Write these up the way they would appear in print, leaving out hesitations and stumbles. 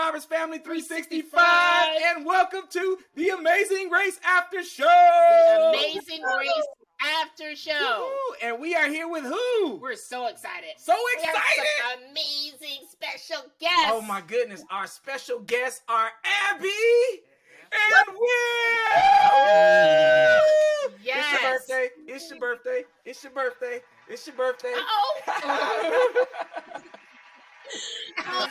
Roberts Family 365, and welcome to the Amazing Race After Show. The Amazing Race After Show. Woo-hoo. And we are here with who? We're so excited. So We have excited! some amazing special guests. Oh my goodness, our special guests are Abby and Will. Yes. It's your birthday. It's your birthday. It's your birthday. It's your birthday. Uh-oh. Oh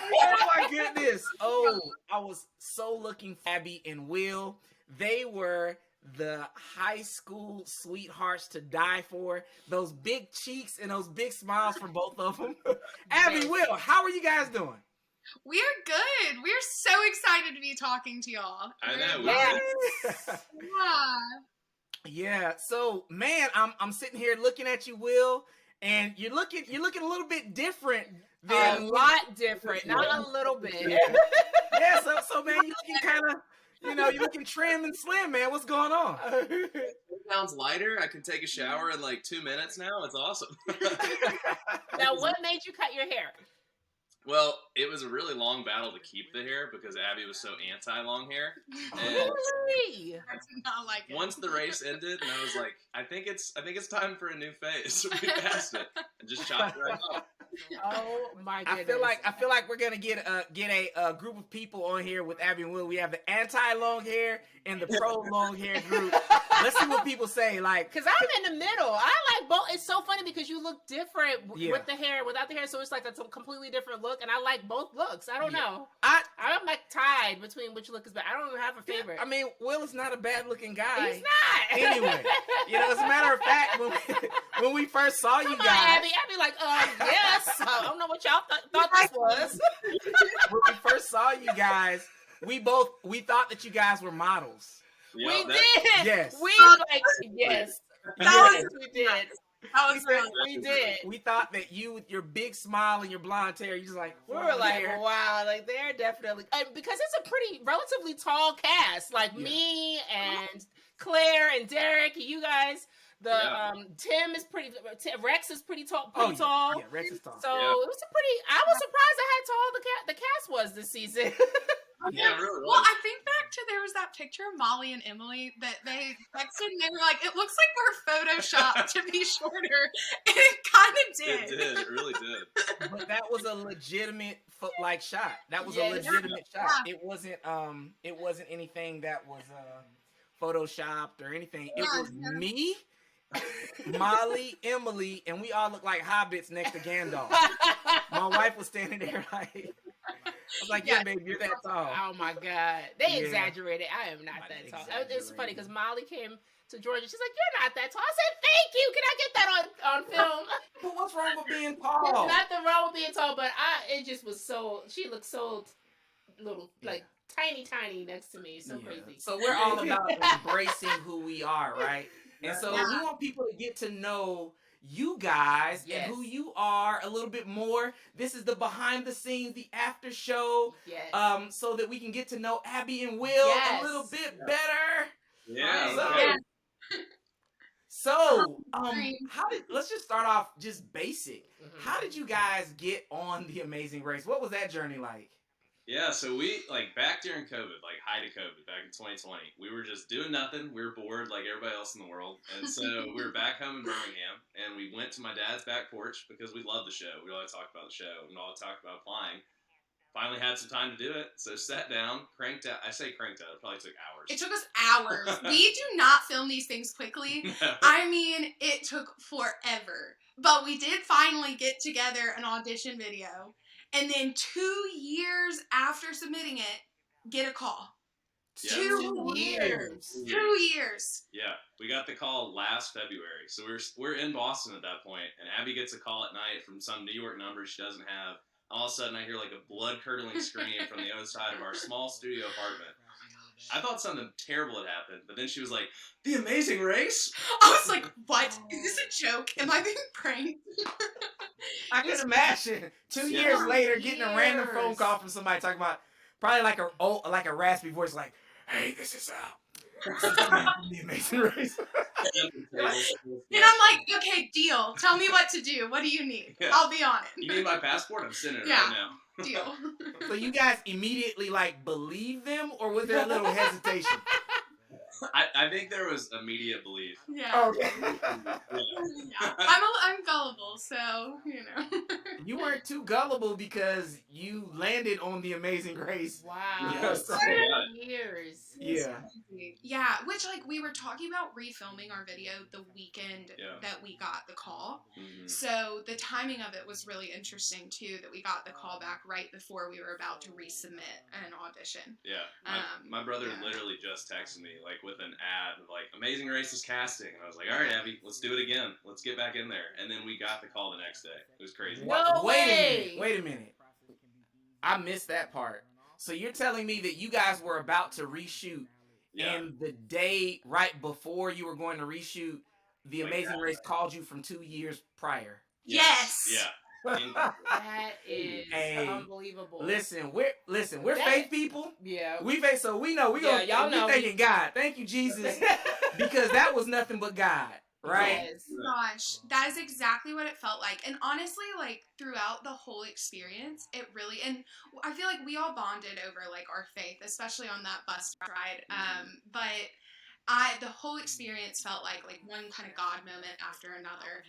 my goodness. Oh, I was so looking for Abby and Will. They were the high school sweethearts to die for. Those big cheeks and those big smiles for both of them. Abby, Will, how are you guys doing? We're good. We're so excited to be talking to y'all. I know. Yeah. Yeah. So, man, I'm sitting here looking at you, Will, and you're looking a little bit different. A lot different, not a little bit. Yeah. So man, you're looking kind of, you're looking trim and slim, man. What's going on? Sounds lighter. I can take a shower in like 2 minutes now. It's awesome. Now, what made you cut your hair? Well, it was a really long battle to keep the hair because Abby was so anti-long hair. And Really? I did not like it. once the race ended, and I was like, I think it's time for a new phase. So we passed it and just chopped it right off. Oh my goodness. I feel like we're gonna get a group of people on here with Abby and Will. We have the anti-long hair and the pro long hair group. Let's see what people say. Like, because I'm in the middle. I like both. It's so funny because you look different with the hair, without the hair. So it's like a completely different look, and I like both looks. I don't know. I'm like tied between which look is better. I don't even have a favorite. I mean, Will is not a bad looking guy. He's not. Anyway, as a matter of fact, when we first saw you guys, Abby like, yes. I don't know what y'all thought this was. When we first saw you guys, we thought that you guys were models. Yeah, we did. Yes. Yes. That We did. We did. We thought that you, with your big smile and your blonde hair, you just like, We were like, wow, like they're definitely, because it's a pretty relatively tall cast, like me and Claire and Derek, you guys. Tim is Rex is pretty tall. Tall. Yeah, Rex is tall. So it was I was surprised at how tall the cast was this season. Yeah, it really was. Well, I think back to there was that picture of Molly and Emily that they texted, and they were like, "It looks like we're photoshopped to be shorter," and it kind of did. It did. It really did. But that was a legitimate shot. That was Yeah, a legitimate shot. It wasn't anything that was photoshopped or anything. It was me, Molly, Emily, and we all looked like hobbits next to Gandalf. My wife was standing there like, I was like, yeah, baby, you're that tall. Oh my God. They exaggerated. I am not that tall. It's funny because Molly came to Georgia. She's like, you're not that tall. I said, thank you. Can I get that on film? But what's wrong with being tall? There's nothing wrong with being tall, but it just was she looked so little, like tiny next to me. So crazy. So we're all about embracing who we are, right? And so we want people to get to know you guys and who you are a little bit more. This is the behind the scenes, the after show, so that we can get to know Abby and Will a little bit better. Yeah. So, let's just start off just basic. Mm-hmm. How did you guys get on the Amazing Race? What was that journey like? Yeah, so we, back during COVID, height of COVID, back in 2020, we were just doing nothing. We were bored like everybody else in the world. And so we were back home in Birmingham, and we went to my dad's back porch because we love the show. We all talk about the show, and all talk about applying. Finally had some time to do it, so sat down, cranked out. I say cranked out, it probably took hours. It took us hours. We do not film these things quickly. No. I mean, it took forever. But we did finally get together an audition video. And then 2 years after submitting it, get a call. Yeah. 2 years. 2 years. Yeah, we got the call last February. So we're in Boston at that point, and Abby gets a call at night from some New York number she doesn't have. All of a sudden, I hear a blood-curdling scream from the other side of our small studio apartment. I thought something terrible had happened, but then she was like, "The Amazing Race?" I was like, what? Is this a joke? Am I being pranked? I can imagine 2 years later getting a random phone call from somebody talking about probably like a raspy voice, like, "Hey, this is the Amazing Race." And I'm like, okay, deal. Tell me what to do. What do you need? Yeah. I'll be on it. You need my passport? I'm sending it Yeah. right now. Deal. So you guys immediately like believe them, or was there a little hesitation? I think there was immediate belief. Yeah. Okay. Yeah. I'm gullible, so you know. You weren't too gullible because you landed on the Amazing Grace. Wow. Yes. 7 years. Yeah. Yeah, which like we were talking about refilming our video the weekend Yeah. that we got the call. Mm-hmm. So the timing of it was really interesting too, that we got the call back right before we were about to resubmit an audition. Yeah. My brother literally just texted me like with an ad like Amazing Race is casting, and I was like, all right, Abby, let's do it again. Let's get back in there. And then we got the call the next day. It was crazy. No way. Wait a minute. I missed that part. So you're telling me that you guys were about to reshoot, and the day right before you were going to reshoot, the Amazing Race called you from 2 years prior? Yes. Yeah. That is unbelievable. Listen, we're faith people. Yeah. We faith, so we know we y'all know. thanking God. Thank you, Jesus, because that was nothing but God, right? Yes. Gosh, that is exactly what it felt like. And honestly, like throughout the whole experience, it really, and I feel like we all bonded over like our faith, especially on that bus ride. But the whole experience felt like one kind of God moment after another.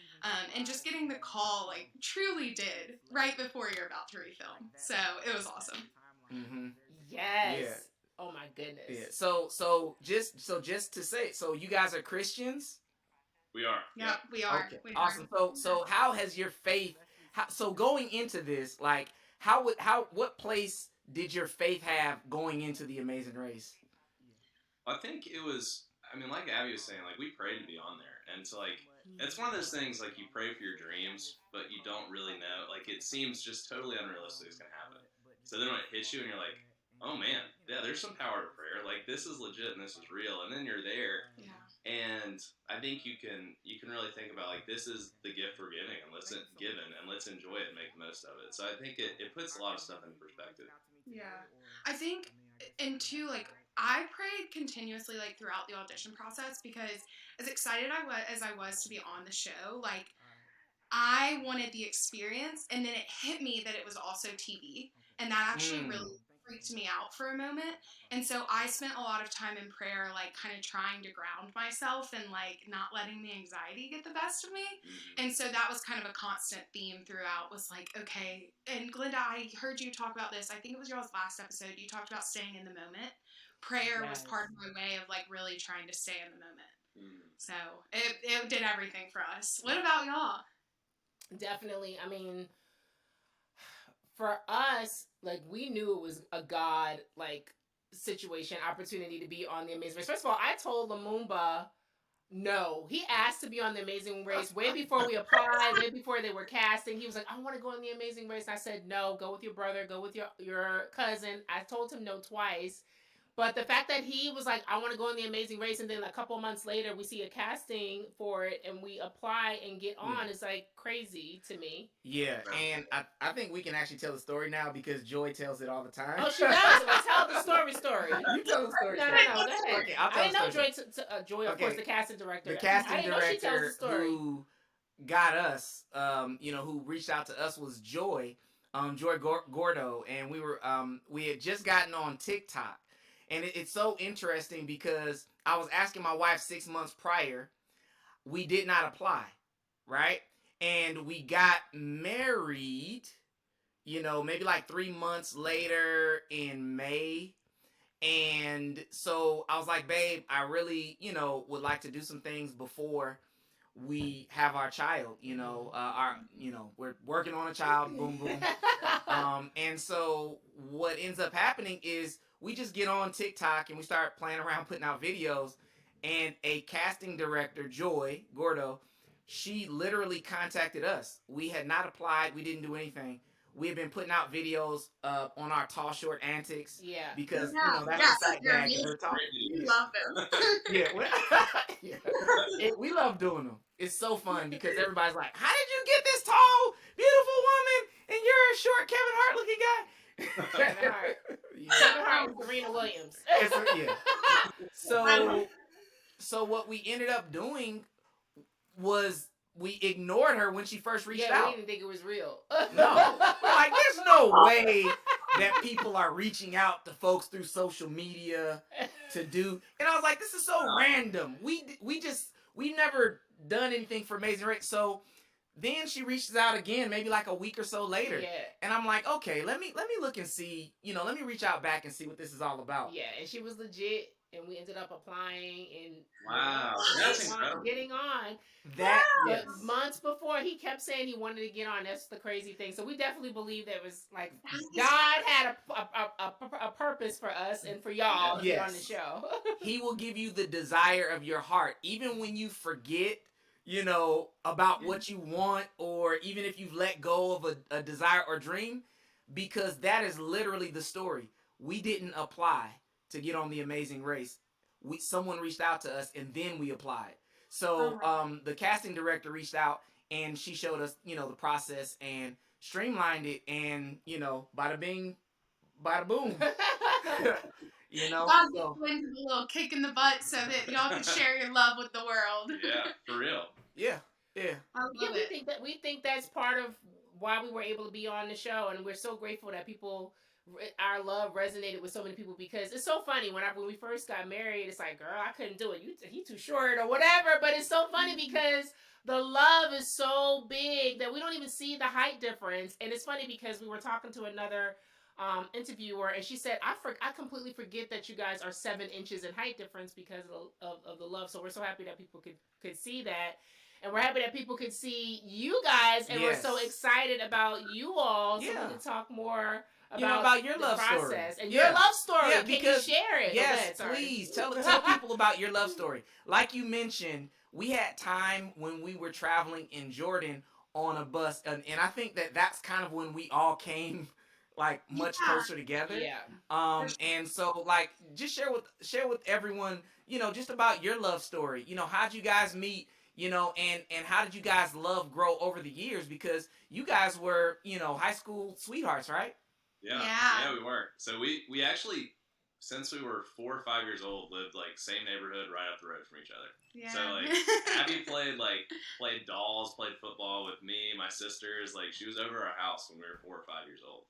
And just getting the call like truly did right before you're about to refilm. So it was awesome. Mm-hmm. Yes. Yeah. Oh my goodness. Yeah. So just to say, so you guys are Christians? We are. Yeah, we are. Okay. We Awesome. are. So how has your faith? So going into this, like, what place did your faith have going into the Amazing Race? I think it was. I mean, like Abby was saying, like we prayed to be on there, and so like it's one of those things like you pray for your dreams, but you don't really know. Like it seems just totally unrealistic it's gonna happen. So then when it hits you, and you're like, oh man, yeah, there's some power to prayer. Like this is legit and this is real, and then you're there. Yeah. And I think you can really think about like this is the gift we're giving, and let's enjoy it and make the most of it. So I think it puts a lot of stuff in perspective. Yeah, I think, and too, like I prayed continuously like throughout the audition process, because as excited as I was to be on the show, like I wanted the experience, and then it hit me that it was also TV, and that actually really freaked me out for a moment. And so I spent a lot of time in prayer, like kind of trying to ground myself and like not letting the anxiety get the best of me. And so that was kind of a constant theme throughout, was like, okay. And Glenda, I heard you talk about this. I think it was y'all's last episode. You talked about staying in the moment. Prayer was part of my way of like really trying to stay in the moment. So it did everything for us. What about y'all? Definitely. I mean, for us, like we knew it was a God like situation, opportunity to be on the Amazing Race. First of all, I told Lumumba no. He asked to be on the Amazing Race way before we applied, way before they were casting. He was like, I want to go on the Amazing Race. And I said, no, go with your brother, go with your cousin. I told him no twice. But the fact that he was like, I want to go on the Amazing Race, and then a couple months later we see a casting for it and we apply and get on, it's like crazy to me. Yeah, and I think we can actually tell the story now because Joy tells it all the time. Oh, she does? Well, tell the story. You tell the story. No, go ahead. Okay, I'll tell I didn't know story. Joy, of course, the casting director. The casting I didn't know she tells director the story. who got us, who reached out to us was Joy, Joy Gordo, and we had just gotten on TikTok. And it's so interesting because I was asking my wife 6 months prior. We did not apply, right? And we got married, maybe like 3 months later in May. And so I was like, babe, I really, would like to do some things before we have our child. We're working on a child, boom, boom. And so what ends up happening is we just get on TikTok and we start playing around putting out videos, and a casting director, Joy Gordo, she literally contacted us. We had not applied. We didn't do anything. We had been putting out videos on our Tall Short Antics. Yeah. Because, that's the fact that they're talking. We love them. We love doing them. It's so fun because everybody's like, how did you get this tall, beautiful woman, and you're a short Kevin Hart looking guy? Kevin Hart. Kevin Hart and Serena Williams. So what we ended up doing was we ignored her when she first reached Yeah, we out. didn't think it was real. No. We're like, there's no way that people are reaching out to folks through social media to do. And I was like, this is so random. We've never done anything for Amazing Race. So then she reaches out again, maybe like a week or so later. Yeah. And I'm like, okay, let me look and see, let me reach out back and see what this is all about. Yeah, and she was legit, and we ended up applying and Wow, that's incredible. getting on. That But months before, he kept saying he wanted to get on. That's the crazy thing. So we definitely believe that it was like God had a purpose for us and for y'all to get on the show. He will give you the desire of your heart, even when you forget, about what you want, or even if you've let go of a desire or dream, because that is literally the story. We didn't apply to get on the Amazing Race. Someone reached out to us, and then we applied. So the casting director reached out, and she showed us, the process and streamlined it, and bada bing, bada boom. God so. Went a little kick in the butt so that y'all could share your love with the world. Yeah, for real. Yeah. I love it. We think that's part of why we were able to be on the show, and we're so grateful that our love resonated with so many people, because it's so funny when we first got married, it's like, girl, I couldn't do it. He too short or whatever. But it's so funny because the love is so big that we don't even see the height difference. And it's funny because we were talking to another interviewer, and she said, I completely forget that you guys are 7 inches in height difference because of the love. So we're so happy that people could see that. And we're happy that people could see you guys, and we're so excited about you all, so we can talk more about your the love process story. and your love story. Yeah, Can you share it? Yes, please tell people about your love story. Like you mentioned, we had time when we were traveling in Jordan on a bus, and I think that's kind of when we all came like much closer together. Yeah. And so like just share with everyone, just about your love story. How'd you guys meet? And how did you guys' love grow over the years? Because you guys were, high school sweethearts, right? Yeah, we were. So we actually, since we were 4 or 5 years old, lived like same neighborhood right up the road from each other. Yeah. So like Abby played dolls, played football with me, my sisters. Like she was over our house when we were 4 or 5 years old.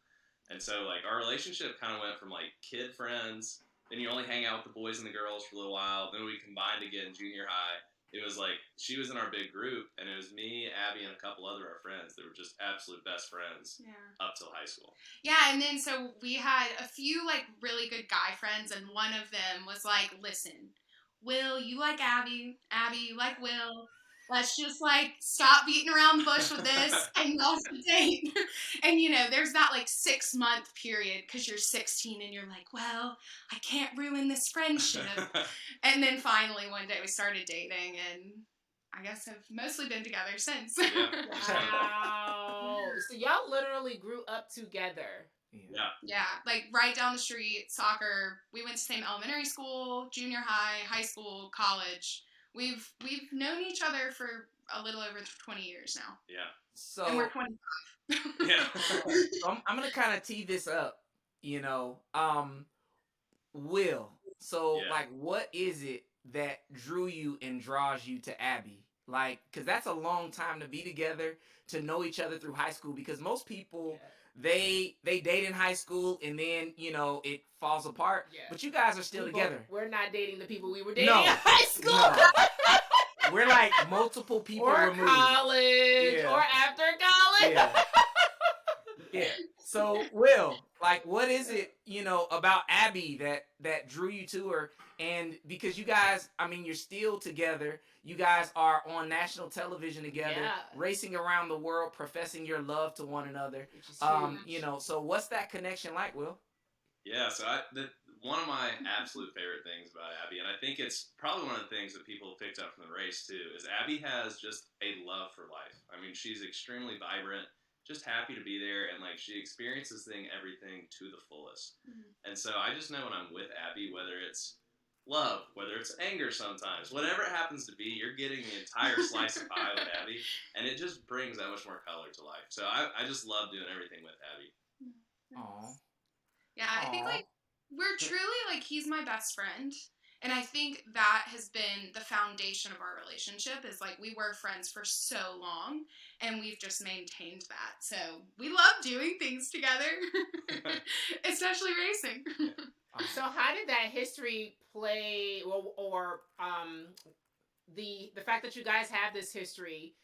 And so like our relationship kind of went from like kid friends, then you only hang out with the boys and the girls for a little while, then we combined again in junior high. It was like she was in our big group, and it was me, Abby, and a couple other our friends that were just absolute best friends up till high school. Yeah, and then so we had a few like really good guy friends, and one of them was like, "Listen, Will, you like Abby. Abby, you like Will. Let's just like stop beating around the bush with this, and y'all should date." And there's that like 6-month period because you're 16 and you're like, well, I can't ruin this friendship. And then finally one day we started dating, and I guess have mostly been together since. Wow. So y'all literally grew up together. Yeah, like right down the street, soccer. We went to the same elementary school, junior high, high school, college. We've known each other for a little over 20 years now. Yeah. So and we're 25. Yeah. So I'm gonna kind of tee this up, Will. So like, what is it that drew you and draws you to Abby? Like, because that's a long time to be together, to know each other through high school. Because most people they date in high school and then it falls apart. Yeah. But you guys are still together. We're not dating the people we were dating in high school. No. We're like multiple people removed. College or after college. Yeah. So, Will, like, what is it, about Abby that drew you to her? And because you guys, I mean, you're still together. You guys are on national television together, racing around the world, professing your love to one another. So what's that connection like, Will? Yeah, so one of my absolute favorite things about Abby, and I think it's probably one of the things that people picked up from the race too, is Abby has just a love for life. I mean, she's extremely vibrant, just happy to be there, and like she experiences everything to the fullest. Mm-hmm. And so I just know when I'm with Abby, whether it's love, whether it's anger sometimes, whatever it happens to be, you're getting the entire slice of pie with Abby, and it just brings that much more color to life. So I just love doing everything with Abby. Aww. Yeah, I think like we're truly like he's my best friend, And I think that has been the foundation of our relationship is like we were friends for so long and we've just maintained that. So we love doing things together, especially racing. So how did that history play, or the fact that you guys have this history?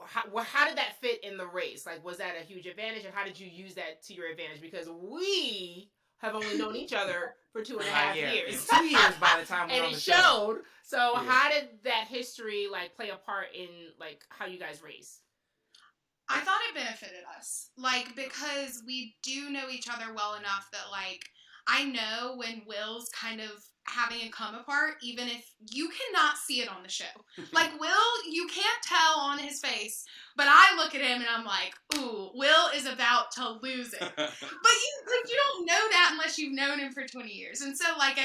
How did that fit in the race? Like, was that a huge advantage, and how did you use that to your advantage? Because we have only known each other for 2.5 years. 2 years by the time we're and on the it show. showed. So how did that history like play a part in like how you guys race? I thought it benefited us, like, because we do know each other well enough that, like, I know when Will's kind of having a come apart, even if you cannot see it on the show. Like, Will, you can't tell on his face, but I look at him and I'm like, ooh, Will is about to lose it. But you don't know that unless you've known him for 20 years. And so, like,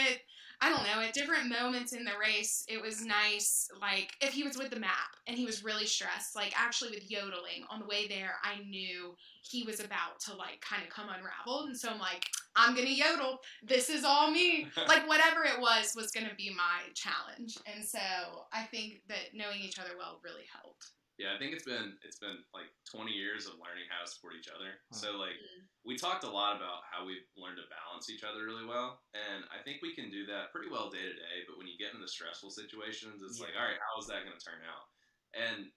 I don't know, at different moments in the race, it was nice, like, if he was with the map and he was really stressed, like, actually with yodeling on the way there, I knew he was about to, like, kind of come unraveled, and so I'm like, I'm gonna yodel, this is all me, like, whatever it was gonna be my challenge, and so I think that knowing each other well really helped. Yeah, I think it's been like 20 years of learning how to support each other. So like we talked a lot about how we've learned to balance each other really well, and I think we can do that pretty well day to day. But when you get into stressful situations, it's like, all right, how is that going to turn out? And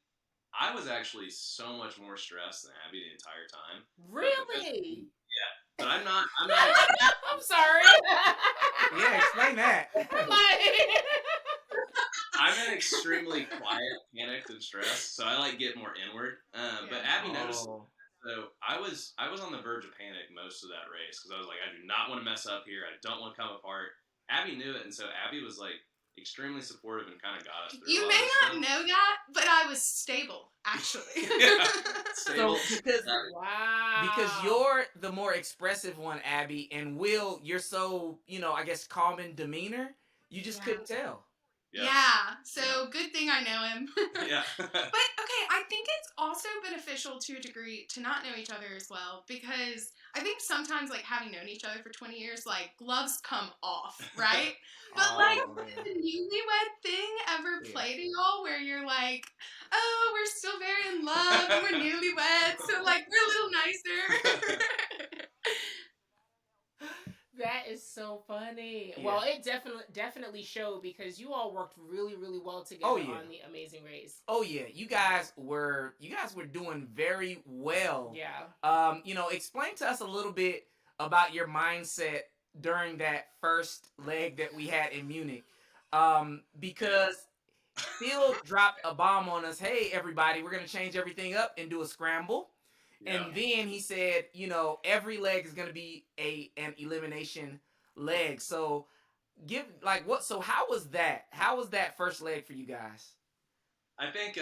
I was actually so much more stressed than Abby the entire time. Really? Yeah, but I'm not. I'm sorry. Yeah, explain that. I'm an extremely quiet, panicked, and stressed, so I like get more inward. But Abby noticed. So I was on the verge of panic most of that race because I was like, I do not want to mess up here. I don't want to come apart. Abby knew it, and so Abby was like extremely supportive and kind of got us through. You may not know that, but I was stable, actually. Stable. So because you're the more expressive one, Abby, and Will, you're so, I guess, calm in demeanor. You just couldn't tell. Yeah, so good thing I know him. Yeah. But, okay, I think it's also beneficial to a degree to not know each other as well, because I think sometimes, like, having known each other for 20 years, like, gloves come off, right? But, like, the newlywed thing ever played to y'all where you're like, oh, we're still very in love, and we're newlyweds, so, like, we're a little nicer. That is so funny. Yeah. Well, it definitely showed because you all worked really, really well together on the Amazing Race. Oh yeah, you guys were doing very well. Yeah. Explain to us a little bit about your mindset during that first leg that we had in Munich, because Phil dropped a bomb on us. Hey, everybody, we're gonna change everything up and do a scramble. Yeah. And then he said, every leg is going to be an elimination leg. So how was that? How was that first leg for you guys? I think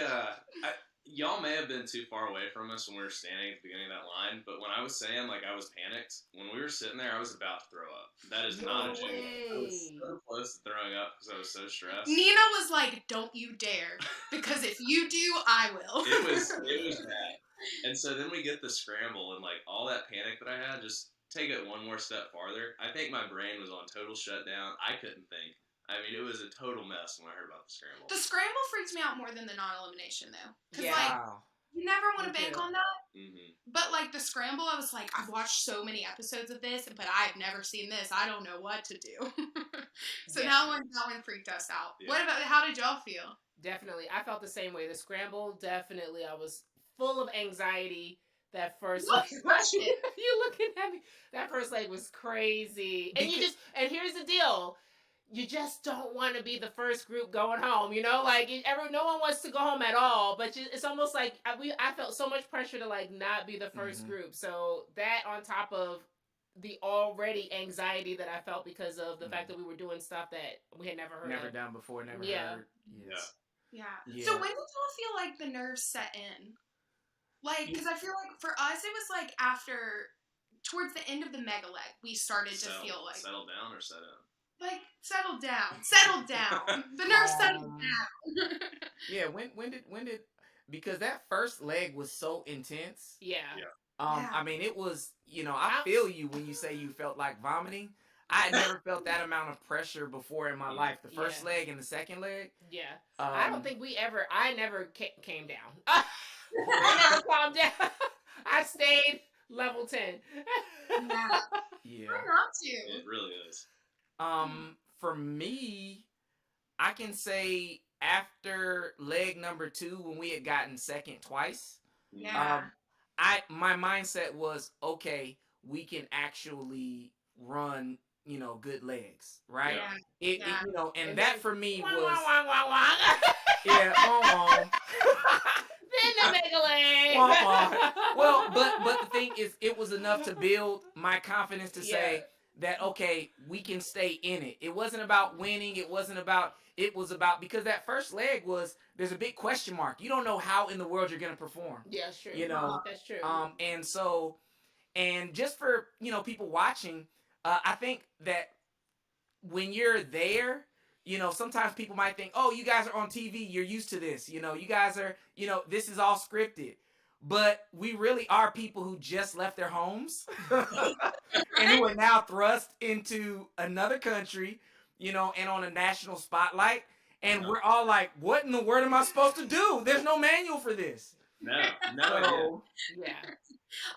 y'all may have been too far away from us when we were standing at the beginning of that line, but when I was saying, like, I was panicked, when we were sitting there, I was about to throw up. That is not a joke. I was so close to throwing up because I was so stressed. Nina was like, don't you dare, because if you do, I will. It was bad. And so then we get the scramble, and like all that panic that I had, just take it one more step farther. I think my brain was on total shutdown. I couldn't think. I mean, it was a total mess when I heard about the scramble. The scramble freaks me out more than the non-elimination, though. Because, like, you never want to bank on that. Mm-hmm. But, like, the scramble, I was like, I've watched so many episodes of this, but I've never seen this. I don't know what to do. So that one freaked us out. Yeah. How did y'all feel? Definitely. I felt the same way. The scramble, definitely. I was full of anxiety. That first leg. You looking at me. That first leg was crazy. And and here's the deal. You just don't want to be the first group going home, like no one wants to go home at all, but it's almost like I felt so much pressure to like not be the first group. So that on top of the already anxiety that I felt because of the fact that we were doing stuff that we had never done before, heard. Yeah. So when did y'all feel like the nerves set in? Like, because I feel like for us, it was like towards the end of the mega leg, we started to feel like. Settle down or set in? Like, settle down. Settle down. The nerves settled down. Yeah, when did, because that first leg was so intense. Yeah. I mean, it was, I feel you when you say you felt like vomiting. I had never felt that amount of pressure before in my life. The first Yeah. leg and the second leg. Yeah. I don't think I never came down. I never calmed down. I stayed level 10. Yeah. Yeah. Try not to. It really is. For me, I can say after leg number 2, when we had gotten second twice, Yeah. my mindset was, okay, we can actually run, good legs, right? Yeah. And that for me Wong, was, wong, wong, wong, wong. yeah, wrong. Then the mega leg. Well, but the thing is, it was enough to build my confidence to say that, okay, we can stay in it. It wasn't about winning. It was about, because that first leg there's a big question mark. You don't know how in the world you're gonna perform. Yeah, sure. That's true. And just for people watching, I think that when you're there, sometimes people might think, oh, you guys are on TV, you're used to this. You guys are, this is all scripted. But we really are people who just left their homes and who are now thrust into another country, and on a national spotlight. And we're all like, what in the world am I supposed to do? There's no manual for this. No idea. Yeah.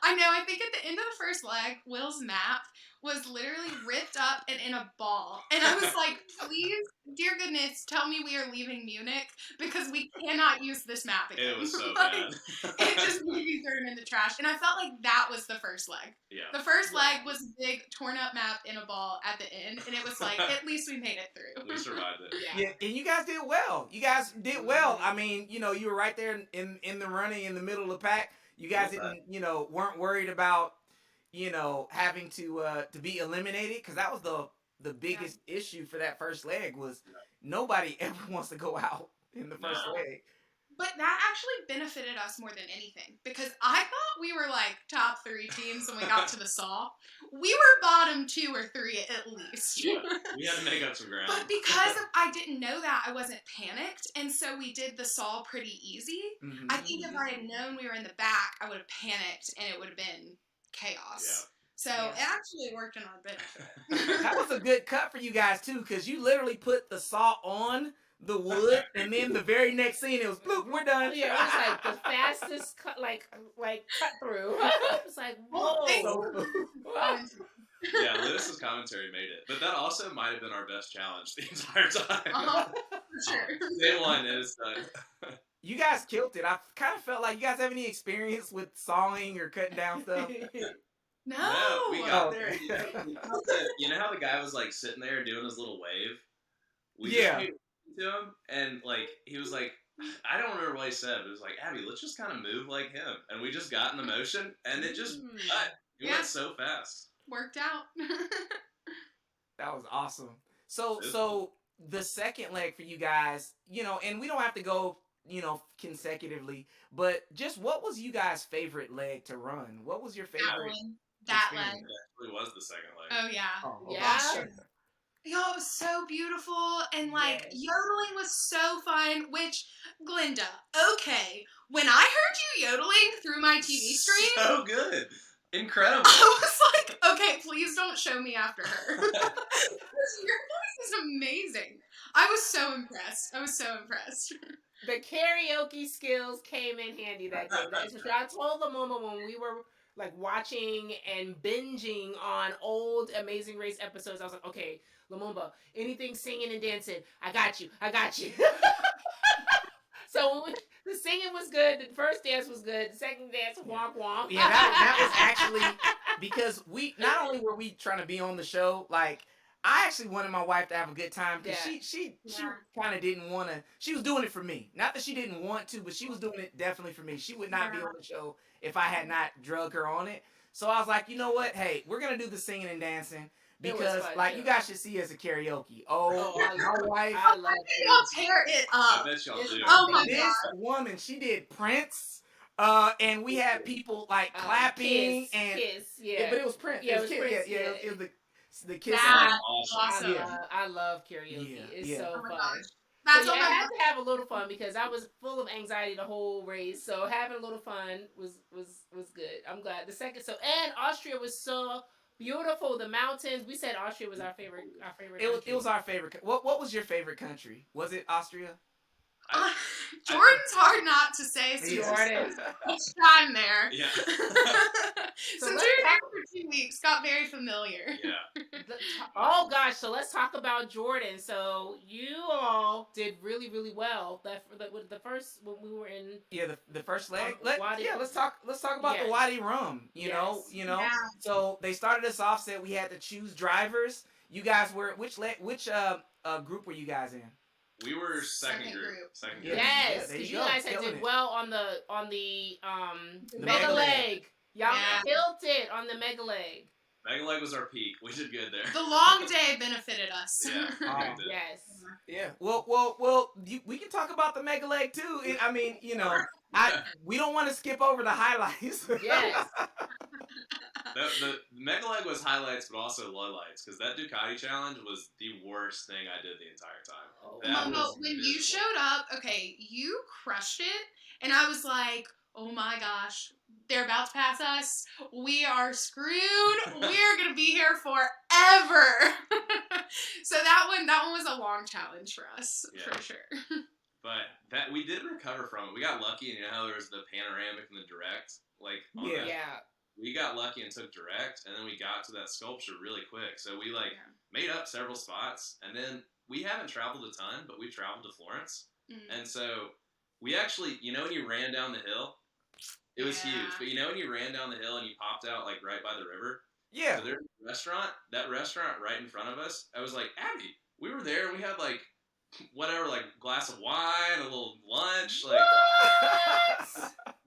I know. I think at the end of the first leg, Will's map was literally ripped up and in a ball. And I was like, please, dear goodness, tell me we are leaving Munich because we cannot use this map again. It was so Like, bad. It just made me throw it in the trash. And I felt like that was the first leg. Yeah. The first leg was a big torn up map in a ball at the end. And it was like, at least we made it through. We survived it. Yeah, and you guys did well. You guys did well. I mean, you were right there in the running in the middle of the pack. You guys didn't, weren't worried about, having to be eliminated, because that was the biggest issue for that first leg was nobody ever wants to go out in the first leg. But that actually benefited us more than anything, because I thought we were like top 3 teams when we got to the Saw. We were bottom 2 or 3 at least. Yeah, we had to make up some ground. But because I didn't know that, I wasn't panicked, and so we did the Saw pretty easy. Mm-hmm. I think if I had known we were in the back, I would have panicked, and it would have been chaos. Yeah. So it actually worked in our benefit. That was a good cut for you guys too, because you literally put the saw on the wood, and then the very next scene it was bloop, we're done. Yeah, it was like the fastest cut, like cut through. It was like, whoa. Yeah, Lewis's commentary made it, but that also might have been our best challenge the entire time. For sure. Day one is done. You guys killed it. I kind of felt like, you guys have any experience with sawing or cutting down stuff? No, we got there. You know how the guy was like sitting there doing his little wave? We just paid to him, and like he was like, I don't remember what he said, but it was like, Abby, let's just kind of move like him, and we just got in the motion, and it just went so fast. Worked out. That was awesome. So the second leg for you guys, and we don't have to go, consecutively, but just what was you guys' favorite leg to run? What was your favorite? That leg. It actually was the second leg. Oh yeah. Oh, yeah. Yo, it was so beautiful, and like yodeling was so fun. Which, Glinda, okay, when I heard you yodeling through my TV screen, so good, incredible. I was like, okay, please don't show me after her. Your voice is amazing. I was so impressed. The karaoke skills came in handy that day. I told the moment when we were like watching and binging on old Amazing Race episodes, I was like, okay, Lumumba, anything singing and dancing, I got you. So the singing was good, the first dance was good, the second dance, womp womp. Yeah, that was actually, because we, not only were we trying to be on the show, like, I actually wanted my wife to have a good time, because she kind of didn't want to. She was doing it for me. Not that she didn't want to, but she was doing it definitely for me. She would not be on the show if I had not drug her on it. So I was like, you know what? Hey, we're going to do the singing and dancing, because fun, you guys should see us at karaoke. My wife. I love it. Y'all tear it up. I bet y'all do. Oh my This woman, she did Prince. And we had people like clapping and Kiss, but it was Prince. Yeah, it was Prince. It was the kiss. Awesome. I love karaoke. It's so fun. That's so, I had to have a little fun because I was full of anxiety the whole race. So having a little fun was good. I'm glad. The second, and Austria was so beautiful. The mountains. We said Austria was our favorite. Our favorite. It was our favorite. What was your favorite country? Was it Austria? Jordan's hard not to say since Jordan. each time there. Yeah. Since we were there for 2 weeks, got very familiar. Yeah. Oh gosh, so let's talk about Jordan. So you all did really, really well. The first when we were in the first leg. Wadi. Let's talk about the Wadi Rum. You know. Yeah. So they started us off. Said we had to choose drivers. You guys were which group were you guys in? We were second group. Second group. Yes, because you guys had did well on the mega leg. Y'all killed it on the mega leg. Mega leg was our peak. We did good there. The long day benefited us. Yeah. Yes. Yeah. Well. We can talk about the mega leg too. I mean, we don't want to skip over the highlights. Yes. The mega leg was highlights, but also lowlights, because that Ducati challenge was the worst thing I did the entire time. No, when you showed up, okay, you crushed it, and I was like, oh my gosh, they're about to pass us. We are screwed. We're gonna be here forever. So that one was a long challenge for us, for sure. But that we did recover from it. We got lucky, and you know how there was the panoramic and the direct, we got lucky and took direct, and then we got to that sculpture really quick. So we made up several spots, and then we haven't traveled a ton, but we traveled to Florence, and so we actually, when you ran down the hill, it was huge. But when you ran down the hill and you popped out right by the river, so there's a restaurant. That restaurant right in front of us. I was like, Abby, we were there, and we had glass of wine, a little lunch,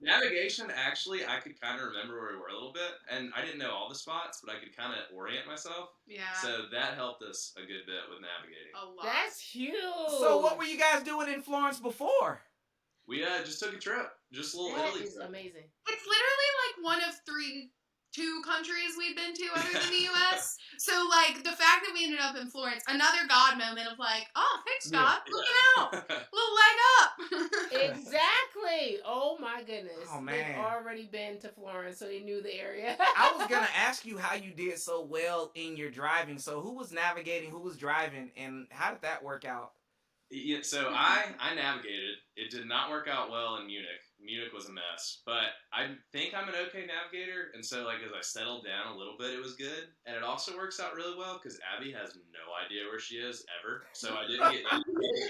Navigation, actually, I could kind of remember where we were a little bit, and I didn't know all the spots, but I could kind of orient myself. Yeah. So that helped us a good bit with navigating. A lot. That's huge. So what were you guys doing in Florence before? We just took a trip, just a little That Italy is trip. amazing. It's literally one of two countries we've been to other than the U.S. So, the fact that we ended up in Florence, another God moment of oh, thanks, God, looking out, little leg up. Exactly. Oh, my goodness. Oh, man. They've already been to Florence, so they knew the area. I was going to ask you how you did so well in your driving. So who was navigating, who was driving, and how did that work out? Yeah, so I navigated. It did not work out well in Munich. Munich was a mess, but I think I'm an okay navigator, and so as I settled down a little bit, it was good, and it also works out really well because Abby has no idea where she is ever, so I didn't get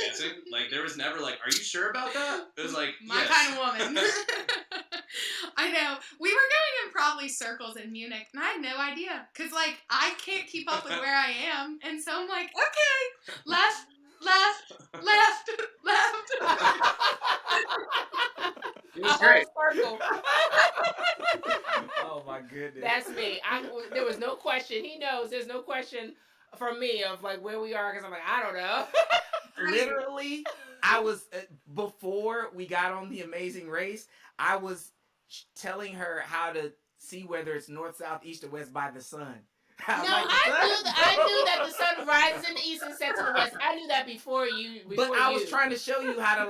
guessing. There was never are you sure about that? It was my kind of woman. I know. We were going in probably circles in Munich, and I had no idea because I can't keep up with where I am, and so I'm like, okay, left. It was great. Oh my goodness. That's me. There was no question. He knows there's no question from me of where we are because I'm I don't know. Literally, I was before we got on the Amazing Race, I was telling her how to see whether it's north, south, east, or west by the sun. I knew that the sun rises in the east and sets in the west. I knew that before you. But I was trying to show you how to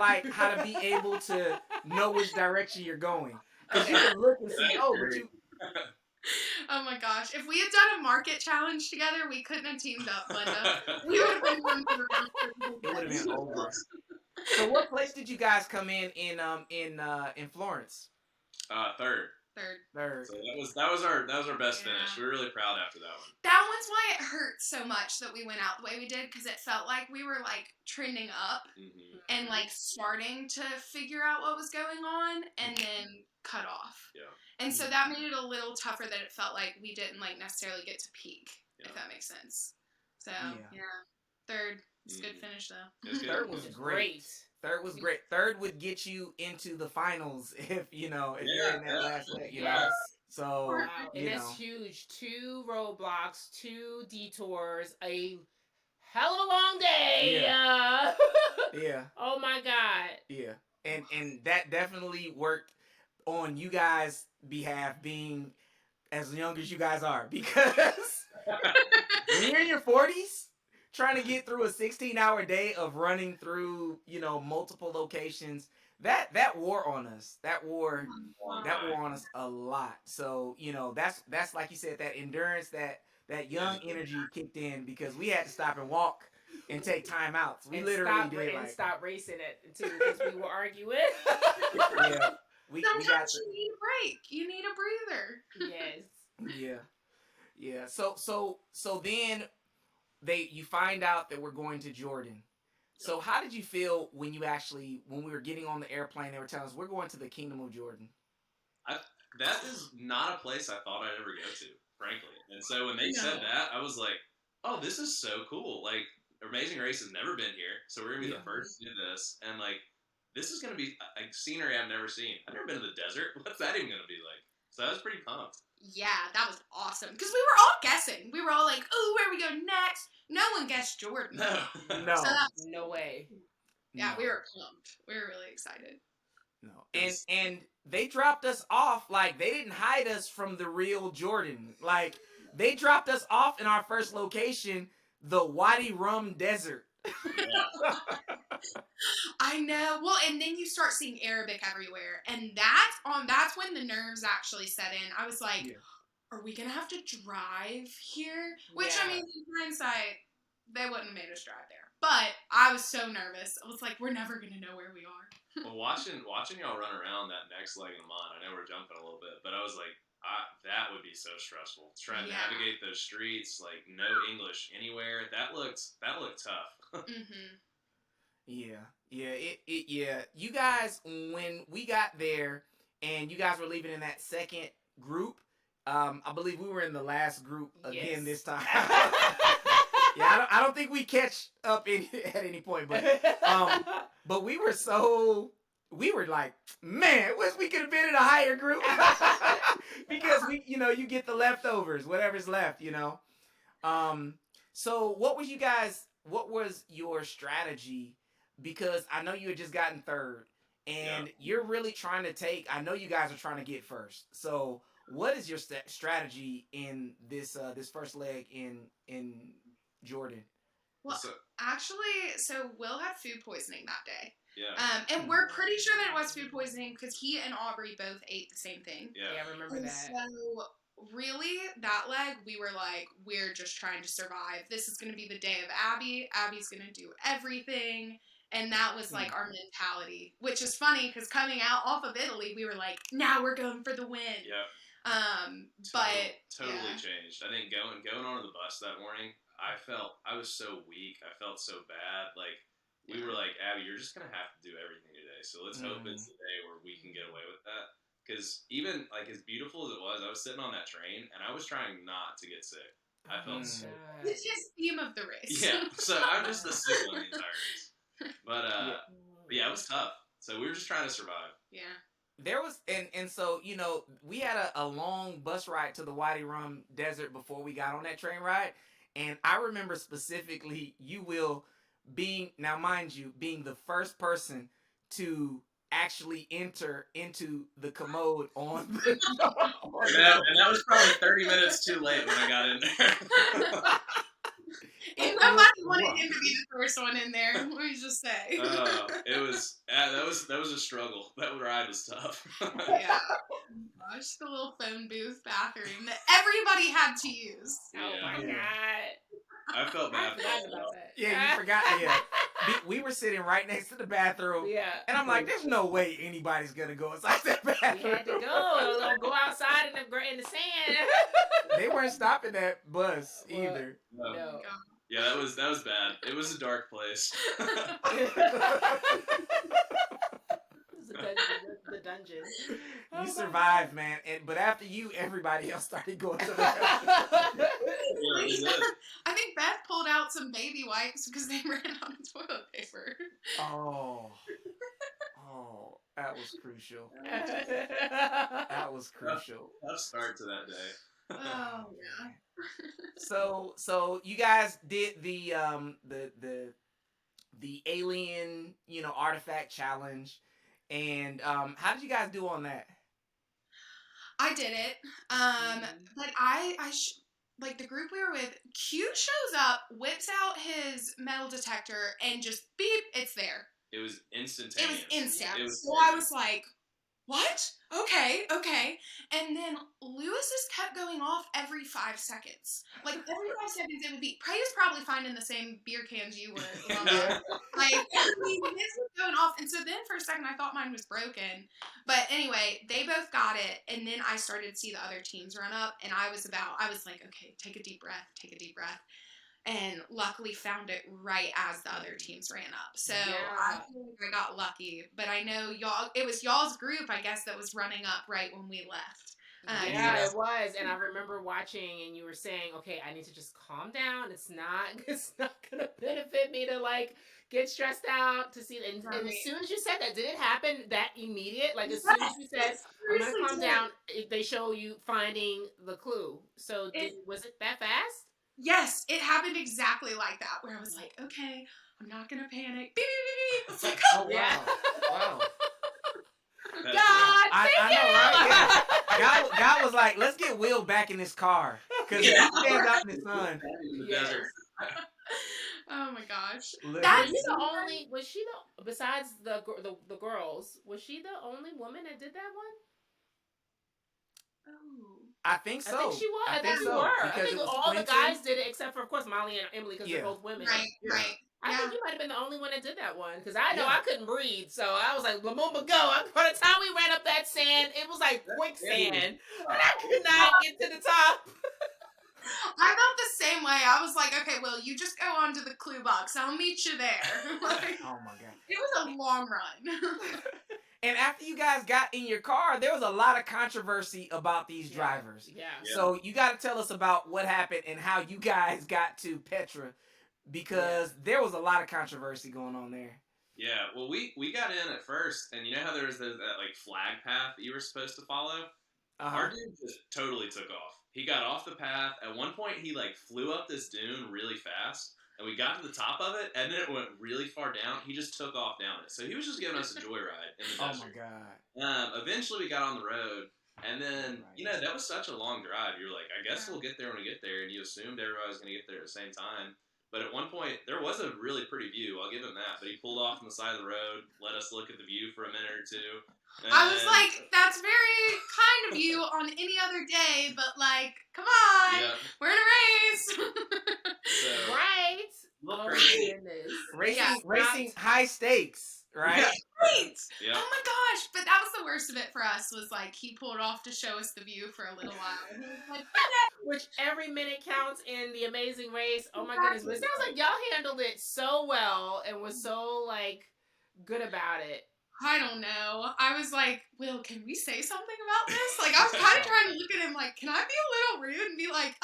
be able to know which direction you're going. Because you can look and see, Oh my gosh. If we had done a market challenge together, we couldn't have teamed up, Linda. We would have been one for the round. It would have been over. So what place did you guys come in Florence? Third. So that was our best finish. We were really proud after that one. That one's why it hurt so much that we went out the way we did, because it felt like we were trending up and starting to figure out what was going on and then cut off. Yeah. And so that made it a little tougher that it felt like we didn't necessarily get to peak, if that makes sense. So third. It's a good finish though. Third was great. Third was great. Third would get you into the finals if you're in that last leg. So wow. And that's huge. 2 roadblocks, 2 detours, a hell of a long day. Yeah. Oh my God. Yeah. And that definitely worked on you guys' behalf, being as young as you guys are, because when you're in your 40s, trying to get through a 16-hour day of running through, multiple locations, that wore on us. That wore Long that time. wore on us a lot. So that's like you said, that endurance, that young energy kicked in because we had to stop and walk and take time outs. We And literally did like stop racing it too because we were arguing. yeah. We got Sometimes you need a break. You need a breather. Yes. yeah. Yeah. So then you find out that we're going to Jordan. So how did you feel when we were getting on the airplane, they were telling us we're going to the Kingdom of Jordan? I, that is not a place I thought I'd ever go to, frankly. And so when they said that, I was like, oh, this is so cool. Like, Amazing Race has never been here, so we're going to be the first to do this. And, like, this is going to be like scenery I've never seen. I've never been to the desert. What's that even going to be like? So I was pretty pumped. Yeah, that was awesome. Because we were all guessing. We were all like, oh, where we go next? No one guessed Jordan. No. No. So that's, No way. yeah, No. we were pumped. We were really excited. No. And they dropped us off, like they didn't hide us from the real Jordan. Like they dropped us off in our first location, the Wadi Rum Desert. Yeah. I know. Well, and then you start seeing Arabic everywhere, and that's when the nerves actually set in. I was like, are we gonna have to drive here? Which I mean, in hindsight, they wouldn't have made us drive there. But I was so nervous. I was like, we're never gonna know where we are. Well, watching y'all run around that next leg of the Mon, I know we're jumping a little bit, but I was like, that would be so stressful. Trying to navigate those streets, like no English anywhere. That looked tough. Mm-hmm. Yeah. You guys, when we got there and you guys were leaving in that second group, I believe we were in the last group again this time. Yeah, I don't think we catch up at any point, but we were like, man, wish we could have been in a higher group because you get the leftovers, whatever's left. So what was your strategy? Because I know you had just gotten third and you're really trying to I know you guys are trying to get first. So what is your strategy in this first leg in Jordan? Well, actually, Will had food poisoning that day. Yeah. And we're pretty sure that it was food poisoning because he and Aubrey both ate the same thing. Yeah, I remember that. So really, that leg, we were like, we're just trying to survive. This is going to be the day of Abby. Abby's going to do everything. And that was like our mentality, which is funny because coming out off of Italy, we were like, now we're going for the win. Yeah. But totally changed. I think going onto the bus that morning, I was so weak. I felt so bad. Like we were like, Abby, you're just gonna have to do everything today. So let's hope it's the day where we can get away with that. Because even like as beautiful as it was, I was sitting on that train and I was trying not to get sick. I felt so bad. It's his theme of the race. Yeah. So I'm just the sick one the entire race. But yeah, it was tough. So we were just trying to survive. Yeah. There was and so we had a long bus ride to the Wadi Rum Desert before we got on that train ride, and I remember specifically now mind you, being the first person to actually enter into the commode on the and that was probably 30 minutes too late when I got in there. And nobody wanted him to be the first one in there. Let me just say. That was a struggle. That ride was tough. Yeah. Just a little phone booth bathroom that everybody had to use. Oh my god. I felt bad. About that. Yeah, you forgot. Yeah, we were sitting right next to the bathroom. Yeah. And I'm like, there's no way anybody's gonna go inside that bathroom. We had to go outside in the sand. They weren't stopping that bus either. No. Yeah, that was bad. It was a dark place. The dungeon. You survived, man. But after you, everybody else started going to the Yeah, I think Beth pulled out some baby wipes because they ran out of toilet paper. Oh, that was crucial. That was crucial. Tough start to that day. Oh yeah. So you guys did the alien artifact challenge, and how did you guys do on that? I did it. But like the group we were with, Q shows up, whips out his metal detector, and just beep, it's there. It was It instantaneous. was instant. It was So I was like, what? Okay. And then Lewis's kept going off every 5 seconds. Like every 5 seconds it would be. Prey was probably finding the same beer cans you were. Yeah. Like his was going off, and so then for a second I thought mine was broken. But anyway, they both got it, and then I started to see the other teams run up, and I was like, okay, take a deep breath. And luckily found it right as the other teams ran up. So I feel like I got lucky. But I know it was y'all's group, I guess, that was running up right when we left. Yeah, it was. And I remember watching, and you were saying, okay, I need to just calm down. It's not gonna benefit me to like get stressed out to see. And as soon as you said that, did it happen that immediate? Like as soon as you said, I'm gonna calm down, they show you finding the clue. So was it that fast? Yes, it happened exactly like that, where I was like, okay, I'm not gonna panic. Beep, beep, beep, beep. It's like, Oh wow, wow. God, I know, right? Yeah. God was like, let's get Will back in this car because he stands out in the sun. Yes. Oh my gosh. Was she the besides the girls, was she the only woman that did that one? Oh. I think so. I think she was. I think so. you were. Because I think all the guys did it except for, of course, Molly and Emily because they're both women. Right. I think you might have been the only one that did that one because I know I couldn't breathe, so I was like, "Lamumba, go!" By the time we ran up that sand, it was like quicksand, and I could not get to the top. I felt the same way. I was like, okay, well, you just go on to the clue box. I'll meet you there. Like, oh my god. It was a long run. And after you guys got in your car, there was a lot of controversy about these drivers. Yeah. So you got to tell us about what happened and how you guys got to Petra, because there was a lot of controversy going on there. Yeah, well, we got in at first, and you know how there was that like flag path that you were supposed to follow? Our dude just totally took off. He got off the path. At one point, he like flew up this dune really fast, and we got to the top of it, and then it went really far down. He just took off down it. So he was just giving us a joyride in the desert. Oh my god. Eventually, we got on the road, and then that was such a long drive. You were like, I guess we'll get there when we get there, and you assumed everybody was going to get there at the same time. But at one point, there was a really pretty view. I'll give him that. But he pulled off on the side of the road, let us look at the view for a minute or two. I was like, that's very kind of you on any other day, but like, come on, we're in a race. Right. Oh my goodness. Racing high stakes, right? Yeah. Right. Yeah. Oh my gosh. But that was the worst of it for us, was like he pulled off to show us the view for a little while. And he was like, which every minute counts in the Amazing Race. Oh my goodness. But it sounds like y'all handled it so well and was so like good about it. I don't know. I was like, Will, can we say something about this? Like, I was kind of trying to look at him like, can I be a little rude and be like,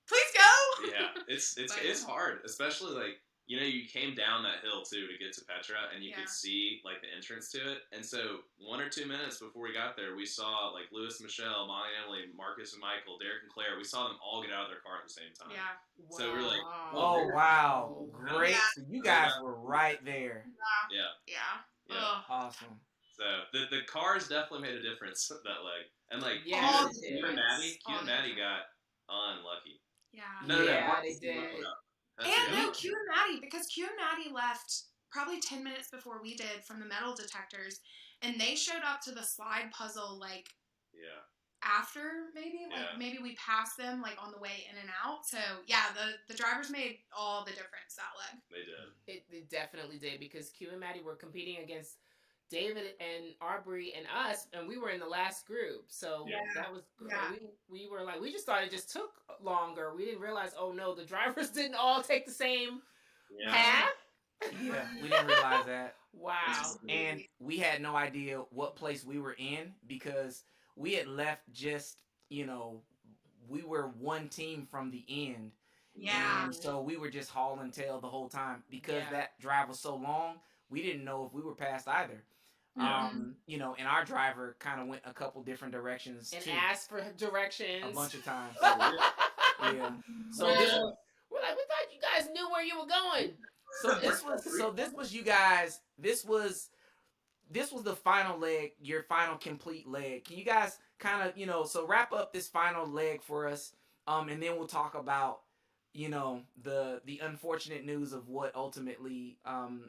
please go? Yeah, it's hard, especially like, you came down that hill too to get to Petra, and you could see like the entrance to it. And so 1 or 2 minutes before we got there, we saw like Lewis and Michelle, Molly and Emily, Marcus and Michael, Derek and Claire. We saw them all get out of their car at the same time. Yeah. Wow. So we were like, oh wow, great! So you guys were right there. Yeah. Awesome. So the cars definitely made a difference that leg, and like Q and Maddie got unlucky. Yeah. No, they did. And Q and Maddie, because Q and Maddie left probably 10 minutes before we did from the metal detectors, and they showed up to the slide puzzle like after maybe we passed them like on the way in and out. So yeah, the drivers made all the difference that leg. They did. It definitely did, because Q and Maddie were competing against David and Aubrey and us, and we were in the last group. So that was we were like, we just thought it just took longer. We didn't realize, oh no, the drivers didn't all take the same path. Yeah, we didn't realize that. Wow. And we had no idea what place we were in, because we had left just, we were one team from the end. Yeah. And so we were just hauling tail the whole time, because that drive was so long, we didn't know if we were past either. And our driver kind of went a couple different directions and too. asked for directions a bunch of times. So, So we're like, we thought you guys knew where you were going. So this was you guys. This was the final leg, your final complete leg. Can you guys kind of so wrap up this final leg for us, and then we'll talk about the unfortunate news of what ultimately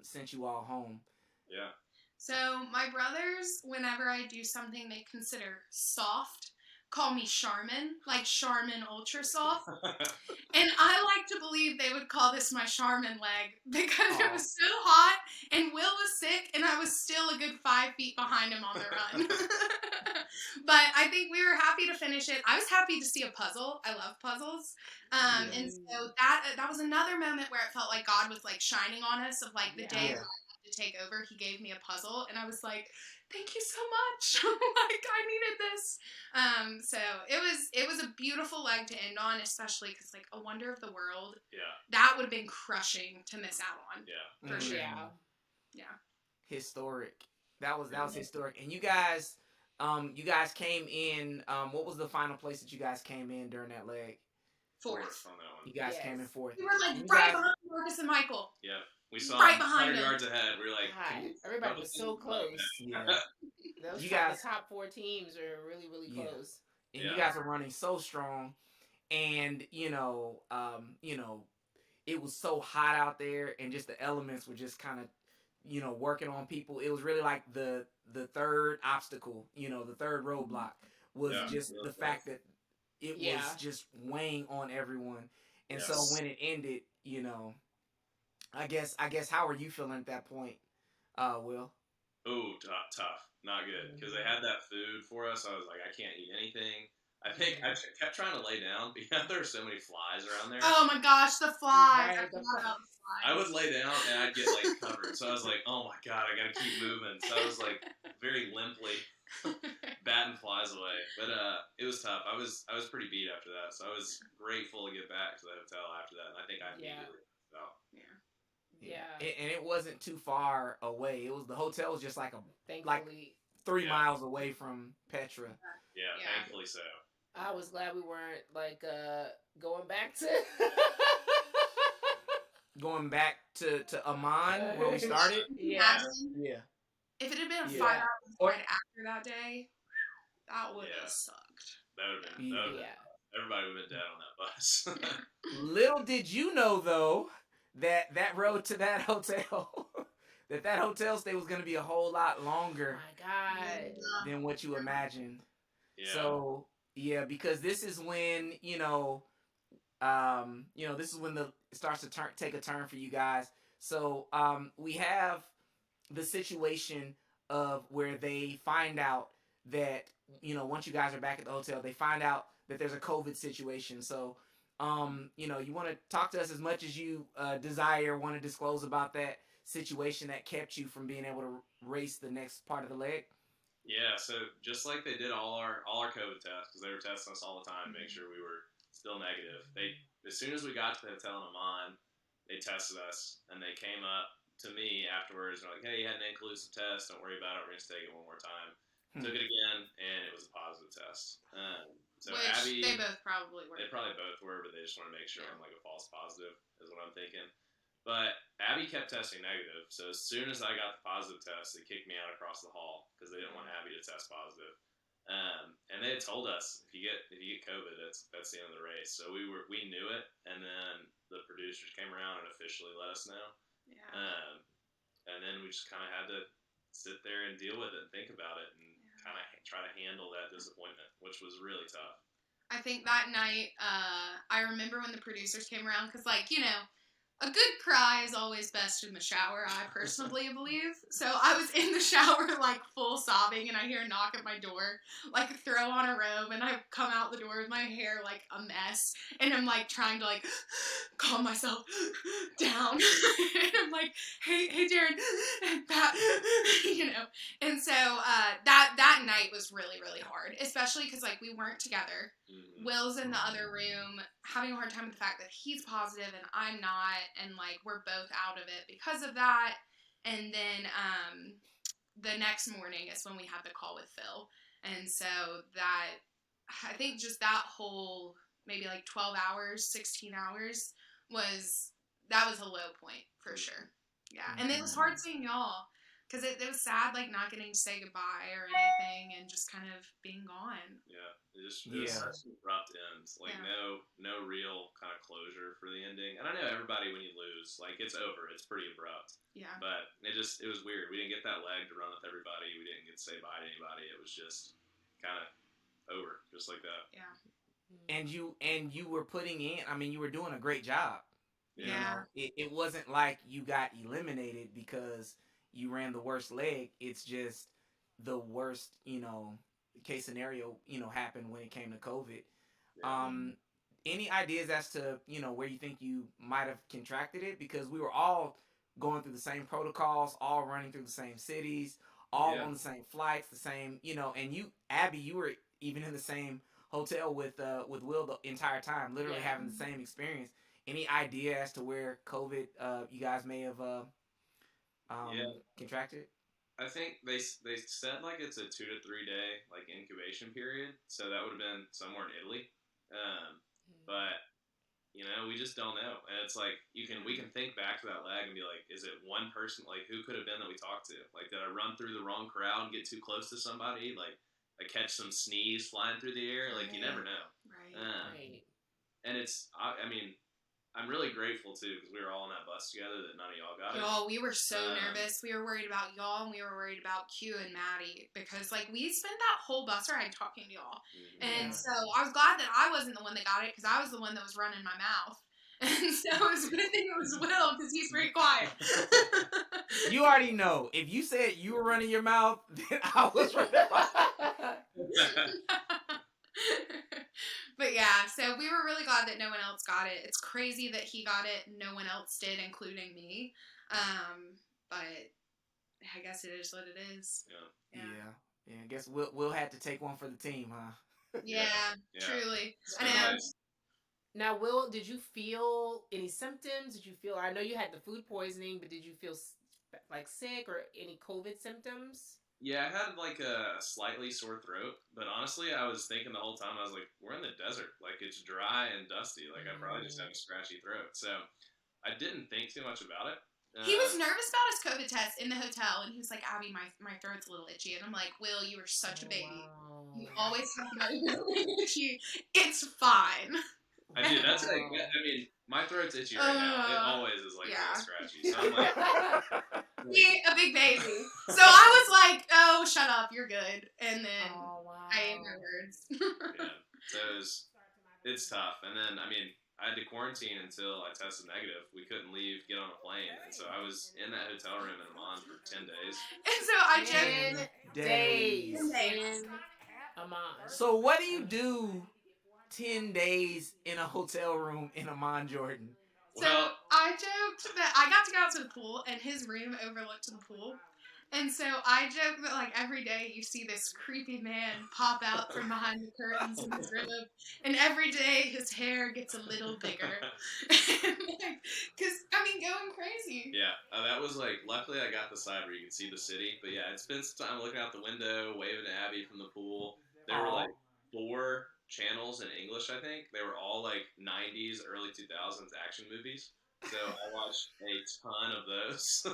sent you all home. Yeah. So my brothers, whenever I do something they consider soft, call me Charmin, like Charmin Ultra Soft. And I like to believe they would call this my Charmin leg because it was so hot and Will was sick and I was still a good 5 feet behind him on the run. But I think we were happy to finish it. I was happy to see a puzzle. I love puzzles. And so that was another moment where it felt like God was like shining on us of like the day that I had to take over, he gave me a puzzle and I was like, thank you so much. Like I needed this. So it was a beautiful leg to end on, especially because like A Wonder of the World. Yeah. That would have been crushing to miss out on. Yeah. For sure. Yeah. Historic. That was historic. And you guys came in. What was the final place that you guys came in during that leg? Fourth on that one. You guys came in fourth. We were like right behind Marcus and Michael. Yeah. We saw right 100 behind yards ahead. We were like, everybody was so close. Yeah. Those You guys, the top 4 teams are really, really close. And you guys are running so strong. And, it was so hot out there and just the elements were just kind of, working on people. It was really like the third obstacle, the third roadblock was just the fact that it was just weighing on everyone. And so when it ended, I guess how are you feeling at that point, Will? Oh, tough. Not good. Because they had that food for us. I was like, I can't eat anything. I think I kept trying to lay down because there were so many flies around there. Oh my gosh, the flies. I would lay down and I'd get like covered. So I was like, oh my God, I gotta keep moving. So I was like very limply batting flies away. But it was tough. I was pretty beat after that. So I was grateful to get back to the hotel after that. And I think I immediately felt. Yeah. And it wasn't too far away. The hotel was just like thankfully 3 miles away from Petra. Yeah, thankfully so. I was glad we weren't like going back to going back to Amman where we started. Yeah. If it had been a 5 hour flight after that day, that would have sucked. That would have been everybody would have been dead on that bus. Little did you know though that road to that hotel that hotel stay was going to be a whole lot longer than what you imagined. Yeah. So because this is when this is when it starts to take a turn for you guys. So we have the situation of where they find out that once you guys are back at the hotel, they find out that there's a COVID situation. So you want to talk to us as much as you desire, want to disclose about that situation that kept you from being able to race the next part of the leg? Yeah, so just like they did all our COVID tests, because they were testing us all the time to make sure we were still negative. As soon as we got to the hotel in Amman, they tested us, and they came up to me afterwards and were like, hey, you had an inconclusive test, don't worry about it, we're going to take it one more time. Took it again, and it was a positive test. So which Abby, they both probably were. They probably both were, but they just want to make sure I'm like a false positive, is what I'm thinking. But Abby kept testing negative, so as soon as I got the positive test, they kicked me out across the hall because they didn't want Abby to test positive. And they had told us if you get COVID, that's the end of the race. So we knew it, and then the producers came around and officially let us know. Yeah. And then we just kind of had to sit there and deal with it and think about it and kind of try to handle that disappointment, which was really tough. I think that night, I remember when the producers came around because, a good cry is always best in the shower, I personally believe. So I was in the shower, full sobbing, and I hear a knock at my door, throw on a robe, and I come out the door with my hair, a mess, and I'm, trying to, calm myself down. And I'm like, hey, Jared, And so that night was really, really hard, especially because, we weren't together. Mm-hmm. Will's in the other room having a hard time with the fact that he's positive and I'm not, and we're both out of it because of that. And then the next morning is when we had the call with Phil, and so that, I think just that whole maybe 12 hours, 16 hours was a low point for sure. Yeah, and it was hard seeing y'all. because it was sad, like not getting to say goodbye or anything, and just kind of being gone. Yeah, it was such an abrupt end. Like Yeah. no real kind of closure for the ending. And I know everybody when you lose, like it's over. It's pretty abrupt. Yeah. But it was weird. We didn't get that leg to run with everybody. We didn't get to say bye to anybody. It was just kind of over, just like that. Yeah. And you were putting in. I mean, you were doing a great job. Yeah. You know, it wasn't like you got eliminated because you ran the worst leg. It's just the worst, case scenario, happened when it came to COVID. Yeah. Any ideas as to, where you think you might have contracted it? Because we were all going through the same protocols, all running through the same cities, all on the same flights, the same, and you, Abby, you were even in the same hotel with Will the entire time, literally having the same experience. Any idea as to where COVID you guys may have contracted? I think they said like it's a 2 to 3 day like incubation period, so that would have been somewhere in Italy. But we just don't know, and it's like we can think back to that leg and be like, is it one person? Like, who could have been that we talked to? Like, did I run through the wrong crowd and get too close to somebody? Like, I catch some sneeze flying through the air. Like, you never know. Right. And I mean, I'm really grateful too because we were all on that bus together that none of y'all got it. Y'all, we were so nervous. We were worried about y'all, and we were worried about Q and Maddie because like we spent that whole bus ride talking to y'all, and so I was glad that I wasn't the one that got it because I was the one that was running my mouth. And so it was a good thing it was Will because he's pretty quiet. You already know. If you said you were running your mouth, then I was running my But yeah, so we were really glad that no one else got it. It's crazy that he got it and no one else did, including me. But I guess it is what it is. Yeah. I guess we'll have to take one for the team, huh? Yeah. Truly. I know. Now, Will, did you feel any symptoms? Did you feel? I know you had the food poisoning, but did you feel like sick or any COVID symptoms? Yeah, I had like a slightly sore throat, but honestly, I was thinking the whole time, I was like, we're in the desert. Like, it's dry and dusty. Like, I probably just have a scratchy throat. So I didn't think too much about it. He was nervous about his COVID test in the hotel, and he was like, Abby, my throat's a little itchy. And I'm like, Will, you were such a baby. Wow. You always talk about your itchy. It's fine. I do. That's like, I mean, my throat's itchy right now. It always is like really scratchy. So I'm like, a big baby. So I was like, oh, shut up, you're good. And then I ate my words. So it's tough. And then, I mean, I had to quarantine until I tested negative. We couldn't leave, get on a plane. And so I was in that hotel room in Amman for 10 days. And so I joked. 10 days. In Amman. So what do you do 10 days in a hotel room in Amman, Jordan? So I joked that I got to go out to the pool, and his room overlooked the pool. And so I joke that like every day you see this creepy man pop out from behind the curtains in his room, and every day his hair gets a little bigger. Because I mean, going crazy. Yeah, that was like. Luckily, I got the side where you can see the city. But yeah, it's been some time looking out the window, waving to Abby from the pool. There were like 4 channels in English, I think. They were all like 90s, early 2000s action movies. So I watched a ton of those.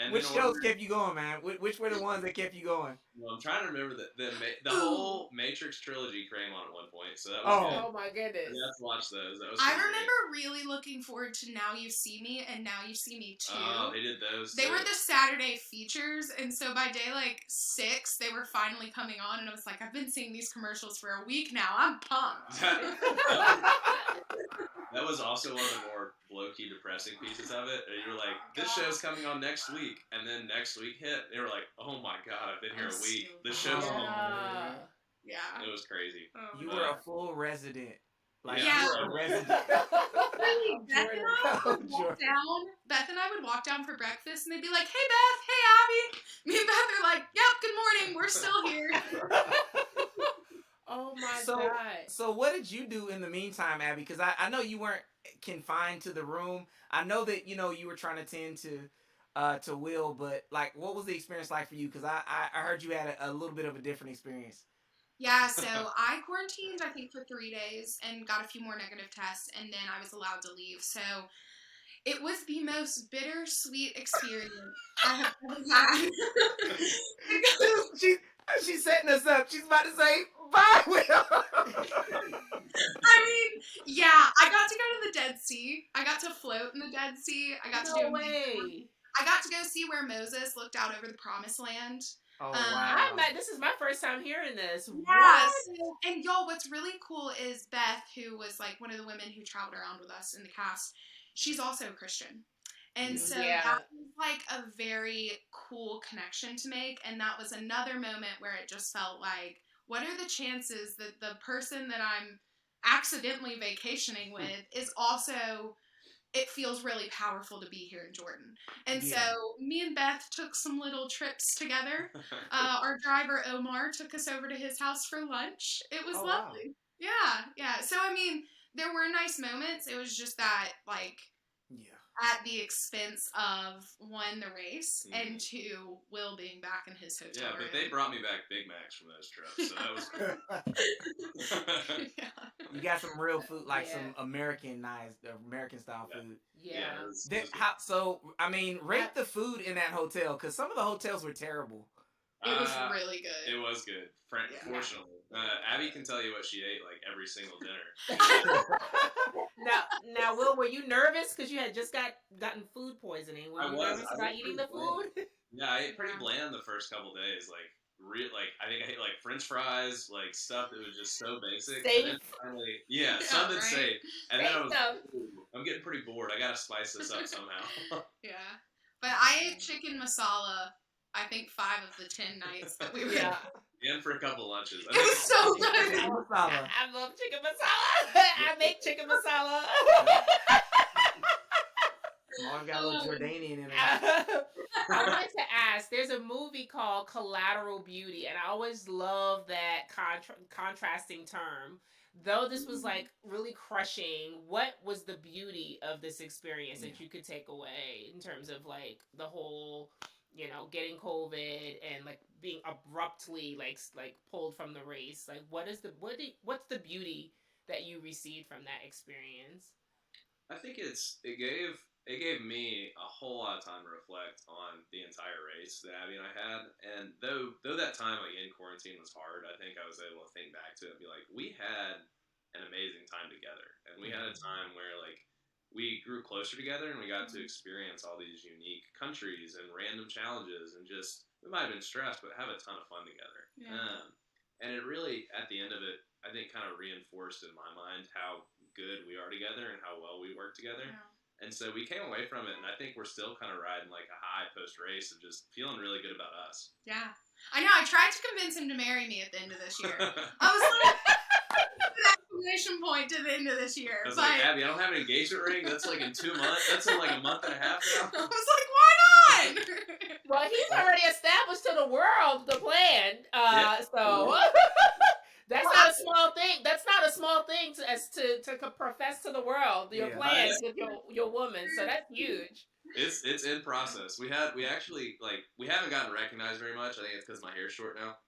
And which shows kept you going, man? Which were the ones that kept you going? Well, I'm trying to remember the whole Matrix trilogy came on at one point, so that was good. Oh my goodness! You have to watch those. That was I remember really looking forward to Now You See Me and Now You See Me Too. Oh, they did those. They were the Saturday features, and so by day like 6, they were finally coming on, and I was like, I've been seeing these commercials for a week now. I'm pumped. That was also one of the more low-key depressing pieces of it. And you were like, this show's coming on next week. And then next week hit. They were like, oh my God, I've been here a week. This show's on. Yeah. It was crazy. Oh, you were a full resident. Like, yeah. You were a resident. Beth and I would walk down for breakfast, and they'd be like, hey, Beth, hey, Abby. Me and Beth are like, yep, good morning. We're still here. Oh my God. So what did you do in the meantime, Abby? Because I know you weren't confined to the room. I know that, you were trying to tend to Will, but like, what was the experience like for you? Because I heard you had a little bit of a different experience. Yeah, so I quarantined, I think, for 3 days and got a few more negative tests, and then I was allowed to leave. So It was the most bittersweet experience I have ever had. She's setting us up. She's about to say bye, Will. I mean, yeah, I got to go to the Dead Sea. I got to float in the Dead Sea. I got to do. No way. I got to go see where Moses looked out over the Promised Land. Oh I wow. met. This is my first time hearing this. Yeah. What? So, and y'all, what's really cool is Beth, who was like one of the women who traveled around with us in the cast. She's also a Christian. And so Yeah. that was like a very cool connection to make. And that was another moment where it just felt like, what are the chances that the person that I'm accidentally vacationing with is also, it feels really powerful to be here in Jordan. And Yeah. so me and Beth took some little trips together. Our driver Omar took us over to his house for lunch. It was Oh, wow. lovely. Yeah. So I mean, there were nice moments. It was just that like Yeah. at the expense of one, the race, and two, Will being back in his hotel Yeah, room. but they brought me back Big Macs from those trips, so that was cool. Yeah. You got some real food, like Yeah. some American style food. Yeah. it was So I mean, rate the food in that hotel, because some of the hotels were terrible. It was really good. It was good. Yeah. Fortunately, Abby can tell you what she ate like every single dinner. Now, Will, were you nervous because you had just gotten food poisoning? Were I you was. nervous I about was eating pretty the food? Yeah, I ate pretty bland the first couple days. Like I think I ate like French fries, like stuff that was just so basic. Safe. And then finally, something right? safe. And then I was, Stuff. ooh, I'm getting pretty bored. I gotta spice this up somehow. Yeah. But I ate chicken masala, I think 5 of the 10 nights that we were Yeah. And for a couple lunches. It was so good. Masala. I love chicken masala. I make chicken masala. Mom got a little Jordanian in it. I wanted to ask, there's a movie called Collateral Beauty, and I always love that contrasting term. Though this was like really crushing, what was the beauty of this experience that you could take away in terms of like the whole, getting COVID and like being abruptly like pulled from the race? Like what's the beauty that you received from that experience? I think it gave me a whole lot of time to reflect on the entire race that Abby and I had. And though that time like in quarantine was hard, I think I was able to think back to it and be like, we had an amazing time together. And we had a time where like we grew closer together and we got to experience all these unique countries and random challenges and just, we might have been stressed, but have a ton of fun together. Yeah. And it really, at the end of it, I think kind of reinforced in my mind how good we are together and how well we work together. Yeah. And so we came away from it, and I think we're still kind of riding like a high post-race of just feeling really good about us. Yeah. I know. I tried to convince him to marry me at the end of this year. I was like, an exclamation point to the end of this year. I was like, Abby, I don't have an engagement ring. That's like in 2 months. That's in like a month and a half now. I was like, why not? Well, he's already established to the world the plan. So that's not a small thing. That's not a small thing to profess to the world your plans with your woman. So that's huge. It's in process. We actually like we haven't gotten recognized very much. I think it's because my hair's short now.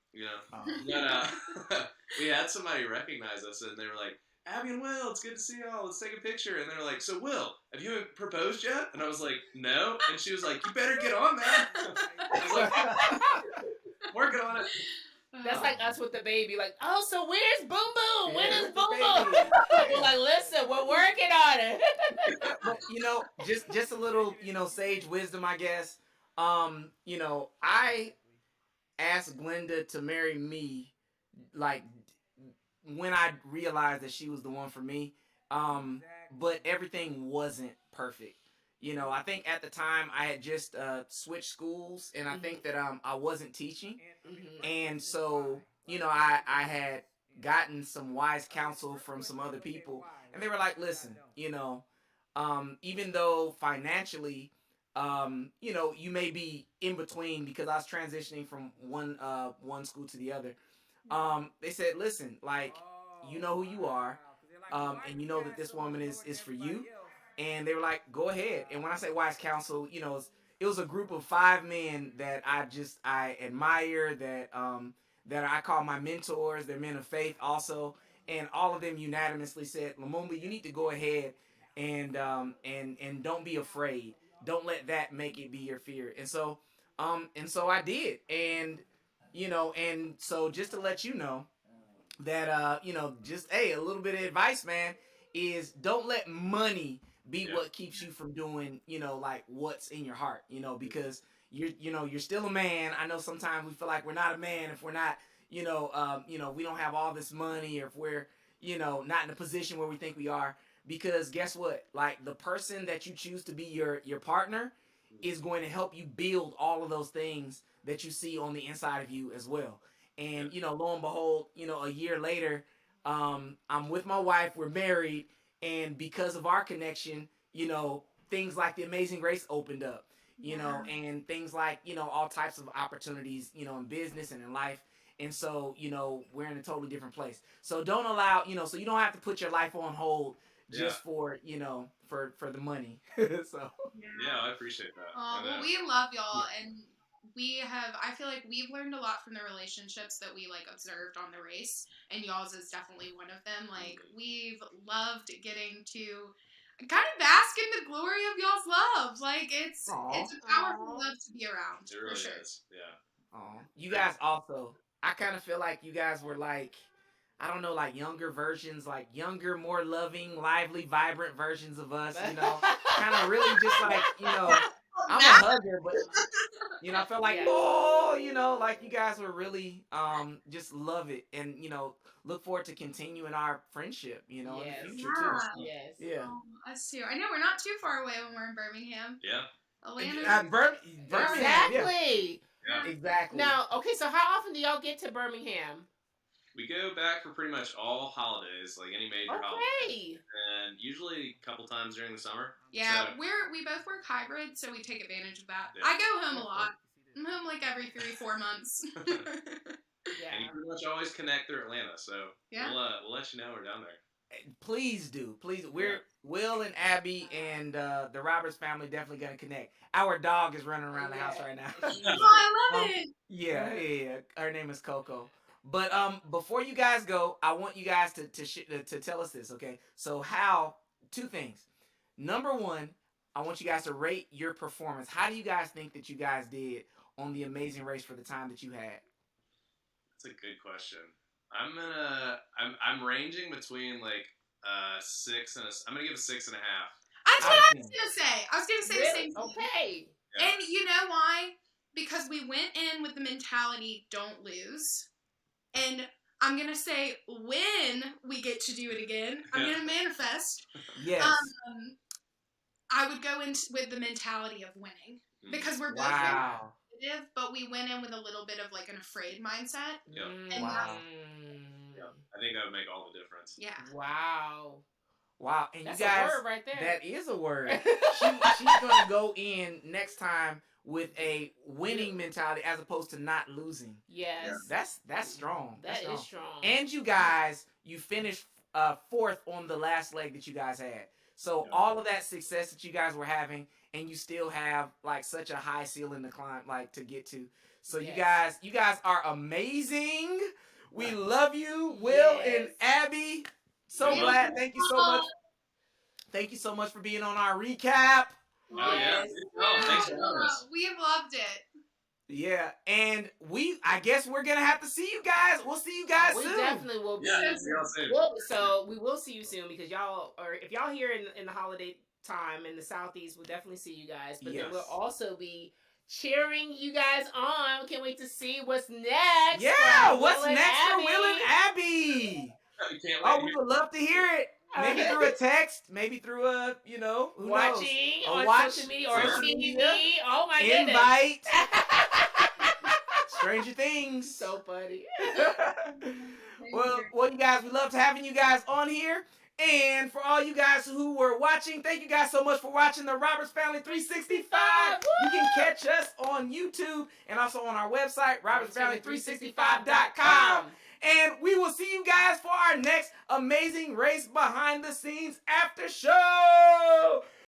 But we had somebody recognize us, and they were like, Abby and Will, it's good to see y'all. Let's take a picture. And they were like, so Will, have you proposed yet? And I was like, no. And she was like, you better get on that. I was like, working on it. That's like us with the baby. Like, oh, so where's Boom Boom? When is Boom Boom? We're like, listen, we're working on it. But, just a little, sage wisdom, I guess. I asked Glenda to marry me, like, when I realized that she was the one for me. But everything wasn't perfect. I think at the time I had just switched schools, and I think that I wasn't teaching. And so, I had gotten some wise counsel from some other people, and they were like, listen, even though financially, you may be in between, because I was transitioning from one school to the other. They said, listen, like, you know who you are, and you know that this woman is for you. And they were like, go ahead. And when I say wise counsel, it was a group of 5 men that I admire, that I call my mentors. They're men of faith also. And all of them unanimously said, Lumumba, you need to go ahead and don't be afraid. Don't let that make it be your fear. And so I did. And so just to let you know that just hey, a little bit of advice, man, is don't let money be Yeah. what keeps you from doing, like what's in your heart, because you're still a man. I know sometimes we feel like we're not a man if we're not, we don't have all this money, or if we're, not in a position where we think we are. Because guess what? Like the person that you choose to be your partner is going to help you build all of those things that you see on the inside of you as well. And lo and behold, a year later, I'm with my wife. We're married, and because of our connection, things like the Amazing Race opened up. And things like all types of opportunities, in business and in life. And so, we're in a totally different place. So don't allow, so you don't have to put your life on hold just for, for the money. So Yeah, I appreciate that. Well, we love y'all, and I feel like we've learned a lot from the relationships that we like observed on the race, and y'all's is definitely one of them. Like, we've loved getting to kind of bask in the glory of y'all's love. Like, it's a powerful love to be around. It really for sure. is. Yeah. You guys also, I kind of feel like you guys were like, I don't know, like younger versions, like younger, more loving, lively, vibrant versions of us, kind of really just like, I'm a hugger, but, I felt like, like you guys were really, just love it. And, look forward to continuing our friendship, in the future too. Yes. Yeah. Us too. I know we're not too far away when we're in Birmingham. Yeah. Atlanta. Birmingham. Exactly. Yeah. Exactly. Now, okay, so how often do y'all get to Birmingham? We go back for pretty much all holidays, like any major holiday, and usually a couple times during the summer. Yeah, we both work hybrid, so we take advantage of that. Yeah. I go home a lot. I'm home like every 3-4 months. And you pretty much always connect through Atlanta, so we'll let you know we're down there. Please do. Please. Will and Abby and the Roberts family definitely gonna connect. Our dog is running around the house right now. Oh, I love it. Yeah. Her name is Coco. But before you guys go, I want you guys to tell us this, okay? So two things. Number one, I want you guys to rate your performance. How do you guys think that you guys did on the Amazing Race for the time that you had? That's a good question. I'm ranging between like 6 and I'm gonna give it 6.5. That's what I was gonna say. I was gonna say the same thing. Okay. Yeah. And you know why? Because we went in with the mentality, don't lose. And I'm gonna say, when we get to do it again, I'm gonna manifest. Yes. I would go in with the mentality of winning, because we're both very competitive, but we went in with a little bit of like an afraid mindset. Yeah. And wow. I think that would make all the difference. Yeah. Wow. And that's you guys, a word right there. That is a word. She's gonna go in next time with a winning mentality as opposed to not losing. Yes. That's strong. That is strong. And you guys, you finished fourth on the last leg that you guys had. So all of that success that you guys were having, and you still have like such a high ceiling to climb, like to get to. So you guys are amazing. We love you, Will and Abby. So glad. Thank you so much. Thank you so much for being on our recap. Oh, yeah. Oh, thanks for having us. We have loved it. Yeah, and I guess we're gonna have to see you guys. We'll see you guys soon. We definitely will be. Yeah, see y'all soon. So we will see you soon, because y'all, or if y'all here in the holiday time in the Southeast, we'll definitely see you guys. But then we'll also be cheering you guys on. Can't wait to see what's next. Yeah, what's next for Will and Abby? We would love to hear it. Maybe through a text, maybe through a, who watching knows? on social media or TV. Oh my goodness. Invite. Stranger Things. So funny. Well, you guys, we loved having you guys on here. And for all you guys who were watching, thank you guys so much for watching the Roberts Family 365. You can catch us on YouTube and also on our website, robertsfamily365.com. And we will see you guys for our next Amazing Race behind the scenes after show.